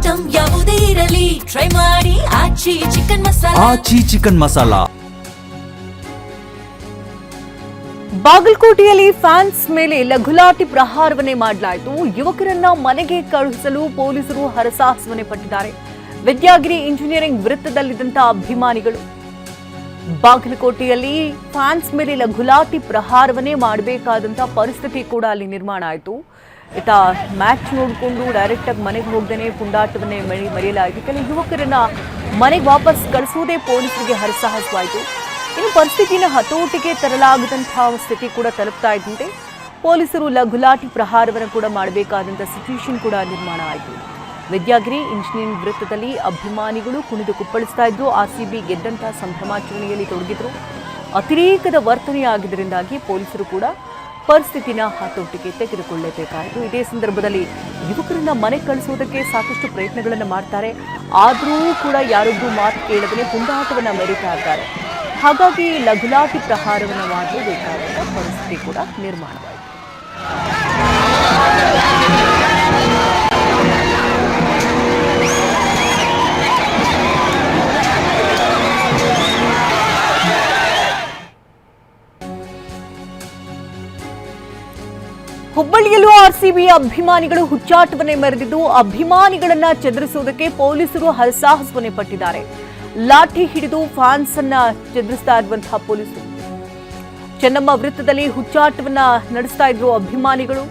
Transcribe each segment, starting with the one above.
Item ಯಾವುದೇ ಇರಲಿ try ಮಾಡಿ ಆಚಿ ಚಿಕನ್ ಮಸಾಲಾ. ಬಾಗಲಕೋಟೆಯಲ್ಲಿ ಫ್ಯಾನ್ಸ್ ಮೇಲೆ ಲಘುಲಾಟಿ ಪ್ರಹಾರವನ್ನೇ ಮಾಡಲಾಯಿತು. ಯುವಕರನ್ನ ಮನೆಗೆ ಕಳುಹಿಸಲು ಪೊಲೀಸರು ಹರಸಾಹಸವನ್ನೇ ಪಟ್ಟಿದ್ದಾರೆ. ವಿದ್ಯಾಗಿರಿ ಇಂಜಿನಿಯರಿಂಗ್ ವೃತ್ತದಲ್ಲಿದ್ದಂತಹ ಅಭಿಮಾನಿಗಳು ಬಾಗಲಕೋಟೆಯಲ್ಲಿ ಫ್ಯಾನ್ಸ್ ಮೇಲೆ ಲಘುಲಾಟಿ ಪ್ರಹಾರವನ್ನೇ ಮಾಡಬೇಕಾದಂತಹ ಪರಿಸ್ಥಿತಿ ಕೂಡ ಅಲ್ಲಿ ನಿರ್ಮಾಣ ಆಯಿತು. ಇತ್ತ ಮ್ಯಾಚ್ ನೋಡಿಕೊಂಡು ಡೈರೆಕ್ಟ್ ಆಗಿ ಮನೆಗೆ ಹೋಗದೇನೆ ಪುಂಡಾಟವನ್ನೇ ಮರೆಯಲಾಯಿತು. ಕೆಲವು ಯುವಕರನ್ನ ಮನೆಗೆ ವಾಪಸ್ ಕಳಿಸುವುದೇ ಪೊಲೀಸರಿಗೆ ಹರಸಾಹಸವಾಯಿತು. ಇನ್ನು ಪರಿಸ್ಥಿತಿಯನ್ನು ಹತೋಟಿಗೆ ತರಲಾಗದಂತಹ ಸ್ಥಿತಿ ಕೂಡ ತಲುಪ್ತಾ ಇದ್ದಂತೆ ಪೊಲೀಸರು ಲಘುಲಾಟಿ ಪ್ರಹಾರವನ್ನು ಕೂಡ ಮಾಡಬೇಕಾದಂತಹ ಸಿಚುವೇಶನ್ ಕೂಡ ನಿರ್ಮಾಣ ಆಯಿತು. ವಿದ್ಯಾಗಿರಿ ಇಂಜಿನಿಯರಿಂಗ್ ವೃತ್ತದಲ್ಲಿ ಅಭಿಮಾನಿಗಳು ಕುಣಿದು ಕುಪ್ಪಳಿಸ್ತಾ ಇದ್ರು. ಆರ್ಸಿಬಿ ಗೆದ್ದಂತಹ ಸಂಭ್ರಮಾಚರಣೆಯಲ್ಲಿ ತೊಡಗಿದ್ರು. ಅತಿರೇಕದ ವರ್ತನೆಯಾಗಿದ್ದರಿಂದಾಗಿ ಪೊಲೀಸರು ಕೂಡ ಪರಿಸ್ಥಿತಿನ ಹತೋಟಿಗೆ ತೆಗೆದುಕೊಳ್ಳಲೇಬೇಕಾಯಿತು. ಇದೇ ಸಂದರ್ಭದಲ್ಲಿ ಯುವಕರನ್ನ ಮನೆ ಕಳಿಸುವುದಕ್ಕೆ ಸಾಕಷ್ಟು ಪ್ರಯತ್ನಗಳನ್ನು ಮಾಡ್ತಾರೆ. ಆದರೂ ಕೂಡ ಯಾರೊಬ್ಬರು ಮಾತು ಕೇಳದೇ ಪುಂಡಾಟವನ್ನ ಮೆರೀತಾ ಇದ್ದಾರೆ. ಹಾಗಾಗಿ ಲಘುಲಾಟಿ ಪ್ರಹಾರವನ್ನು ಮಾಡಲೇಬೇಕಾದ ಪರಿಸ್ಥಿತಿ ಕೂಡ ನಿರ್ಮಾಣವಾಯಿತು. ಹುಬ್ಬಳ್ಳಿಯಲ್ಲೂ ಆರ್ಸಿಬಿ ಅಭಿಮಾನಿಗಳು ಹುಚ್ಚಾಟವನ್ನೇ ಮೆರೆದಿದ್ದು ಅಭಿಮಾನಿಗಳನ್ನ ಚದುರಿಸುವುದಕ್ಕೆ ಪೊಲೀಸರು ಹರಸಾಹಸವನ್ನೇ ಪಟ್ಟಿದ್ದಾರೆ. ಲಾಠಿ ಹಿಡಿದು ಫ್ಯಾನ್ಸ್ ಅನ್ನ ಚದುರಿಸ್ತಾ ಇರುವಂತಹ ಪೊಲೀಸರು ಚೆನ್ನಮ್ಮ ವೃತ್ತದಲ್ಲಿ ಹುಚ್ಚಾಟವನ್ನ ನಡೆಸ್ತಾ ಇದ್ರು ಅಭಿಮಾನಿಗಳು.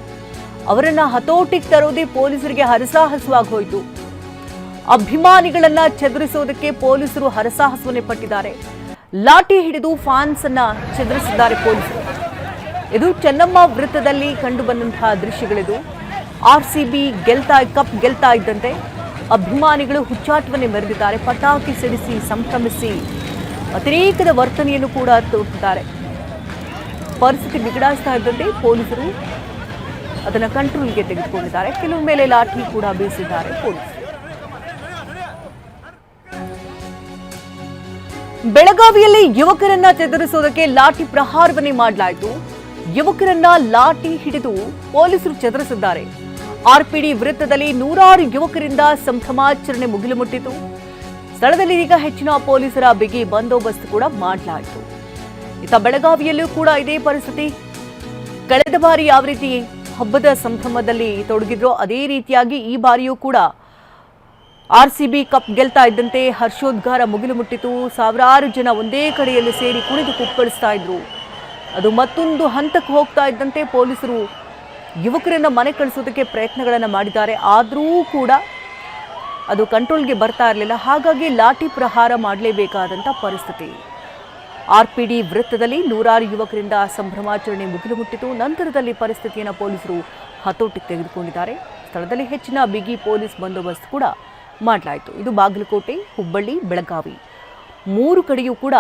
ಅವರನ್ನ ಹತೋಟಿಗೆ ತರೋದೇ ಪೊಲೀಸರಿಗೆ ಹರಸಾಹಸವಾಗಿ ಹೋಯಿತು. ಅಭಿಮಾನಿಗಳನ್ನ ಚದುರಿಸೋದಕ್ಕೆ ಪೊಲೀಸರು ಹರಸಾಹಸವನ್ನೇ ಪಟ್ಟಿದ್ದಾರೆ. ಲಾಠಿ ಹಿಡಿದು ಫ್ಯಾನ್ಸ್ ಅನ್ನ ಚದುರಿಸಿದ್ದಾರೆ ಪೊಲೀಸರು. ಇದು ಚೆನ್ನಮ್ಮ ವೃತ್ತದಲ್ಲಿ ಕಂಡು ಬಂದಂತಹ ದೃಶ್ಯಗಳಿದು. ಆರ್ಸಿಬಿ ಕಪ್ ಗೆಲ್ತಾ ಇದ್ದಂತೆ ಅಭಿಮಾನಿಗಳು ಹುಚ್ಚಾಟವನ್ನೇ ಮೆರೆದಿದ್ದಾರೆ. ಪಟಾಕಿ ಸಿಡಿಸಿ ಸಂಭ್ರಮಿಸಿ ಅತಿರೇಕದ ವರ್ತನೆಯನ್ನು ಕೂಡ ತೋರಿಸಿದ್ದಾರೆ. ಪರಿಸ್ಥಿತಿ ಬಿಗಡಾಯಿಸ್ತಾ ಇದ್ದಂತೆ ಪೊಲೀಸರು ಅದನ್ನು ಕಂಟ್ರೋಲ್ಗೆ ತೆಗೆದುಕೊಂಡಿದ್ದಾರೆ. ಕೆಲವು ಮೇಲೆ ಲಾಠಿ ಕೂಡ ಬೀಸಿದ್ದಾರೆ ಪೊಲೀಸರು. ಬೆಳಗಾವಿಯಲ್ಲಿ ಯುವಕರನ್ನ ಚದುರಿಸುವುದಕ್ಕೆ ಲಾಠಿ ಪ್ರಹಾರವನ್ನೇ ಮಾಡಲಾಯಿತು. ಯುವಕರನ್ನ ಲಾಠಿ ಹಿಡಿದು ಪೊಲೀಸರು ಚದುರಿಸಿದ್ದಾರೆ. ಆರ್ಪಿಡಿ ವೃತ್ತದಲ್ಲಿ ನೂರಾರು ಯುವಕರಿಂದ ಸಂಭ್ರಮಾಚರಣೆ ಮುಗಿಲು ಮುಟ್ಟಿತು. ಸ್ಥಳದಲ್ಲಿ ಈಗ ಹೆಚ್ಚಿನ ಪೊಲೀಸರ ಬಿಗಿ ಬಂದೋಬಸ್ತ್ ಕೂಡ ಮಾಡಲಾಯಿತು. ಇತ್ತ ಬೆಳಗಾವಿಯಲ್ಲೂ ಕೂಡ ಇದೇ ಪರಿಸ್ಥಿತಿ. ಕಳೆದ ಬಾರಿ ಯಾವ ರೀತಿ ಹಬ್ಬದ ಸಂಭ್ರಮದಲ್ಲಿ ತೊಡಗಿದ್ರೋ ಅದೇ ರೀತಿಯಾಗಿ ಈ ಬಾರಿಯೂ ಕೂಡ ಆರ್ಸಿಬಿ ಕಪ್ ಗೆಲ್ತಾ ಇದ್ದಂತೆ ಹರ್ಷೋದ್ಗಾರ ಮುಗಿಲು ಮುಟ್ಟಿತು. ಸಾವಿರಾರು ಜನ ಒಂದೇ ಕಡೆಯಲ್ಲಿ ಸೇರಿ ಕುಣಿದು ಕುಪ್ಪಳಿಸ್ತಾ ಇದ್ರು. ಅದು ಮತ್ತೊಂದು ಹಂತಕ್ಕೆ ಹೋಗ್ತಾ ಇದ್ದಂತೆ ಪೊಲೀಸರು ಯುವಕರನ್ನ ಮನೆ ಕಳಿಸೋದಕ್ಕೆ ಪ್ರಯತ್ನಗಳನ್ನು ಮಾಡಿದ್ದಾರೆ. ಆದರೂ ಕೂಡ ಅದು ಕಂಟ್ರೋಲ್ಗೆ ಬರ್ತಾ ಇರಲಿಲ್ಲ. ಹಾಗಾಗಿ ಲಾಠಿ ಪ್ರಹಾರ ಮಾಡಲೇಬೇಕಾದಂಥ ಪರಿಸ್ಥಿತಿ. ಆರ್ಪಿಡಿ ವೃತ್ತದಲ್ಲಿ ನೂರಾರು ಯುವಕರಿಂದ ಸಂಭ್ರಮಾಚರಣೆ ಮುಗಿಲು ಮುಟ್ಟಿತು. ನಂತರದಲ್ಲಿ ಪರಿಸ್ಥಿತಿಯನ್ನು ಪೊಲೀಸರು ಹತೋಟಿಗೆ ತೆಗೆದುಕೊಂಡಿದ್ದಾರೆ. ಸ್ಥಳದಲ್ಲಿ ಹೆಚ್ಚಿನ ಬಿಗಿ ಪೊಲೀಸ್ ಬಂದೋಬಸ್ತ್ ಕೂಡ ಮಾಡಲಾಯಿತು. ಇದು ಬಾಗಲಕೋಟೆ, ಹುಬ್ಬಳ್ಳಿ, ಬೆಳಗಾವಿ ಮೂರು ಕಡೆಯೂ ಕೂಡ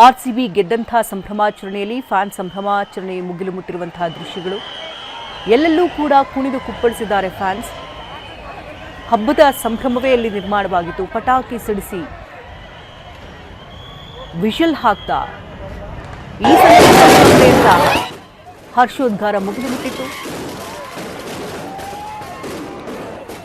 ಆರ್ಸಿಬಿ ಗೆದ್ದಂತಹ ಸಂಭ್ರಮಾಚರಣೆಯಲ್ಲಿ ಫ್ಯಾನ್ ಸಂಭ್ರಮಾಚರಣೆ ಮುಗಿಲು ಮುಟ್ಟಿರುವಂತಹ ದೃಶ್ಯಗಳು. ಎಲ್ಲೆಲ್ಲೂ ಕೂಡ ಕುಣಿದು ಕುಪ್ಪಳಿಸಿದ್ದಾರೆ ಫ್ಯಾನ್ಸ್. ಹಬ್ಬದ ಸಂಭ್ರಮವೇ ಅಲ್ಲಿ ನಿರ್ಮಾಣವಾಗಿತ್ತು. ಪಟಾಕಿ ಸಿಡಿಸಿ ವಿಷಲ್ ಹಾಕ್ತಾ ಈ ಸಂದರ್ಭದಿಂದ ಹರ್ಷೋದ್ಗಾರ ಮುಗಿಲು ಮುಟ್ಟಿತ್ತು.